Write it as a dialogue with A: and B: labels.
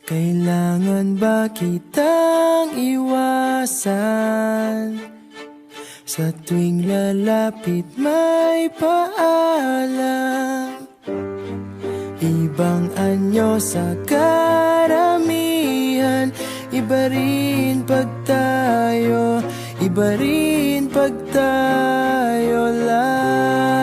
A: Kailangan ba kitang iwasan? Sa tuwing lalapit may paalam, ibang anyo sa karamihan. Iba rin pag tayo, iba rin pag tayo lang.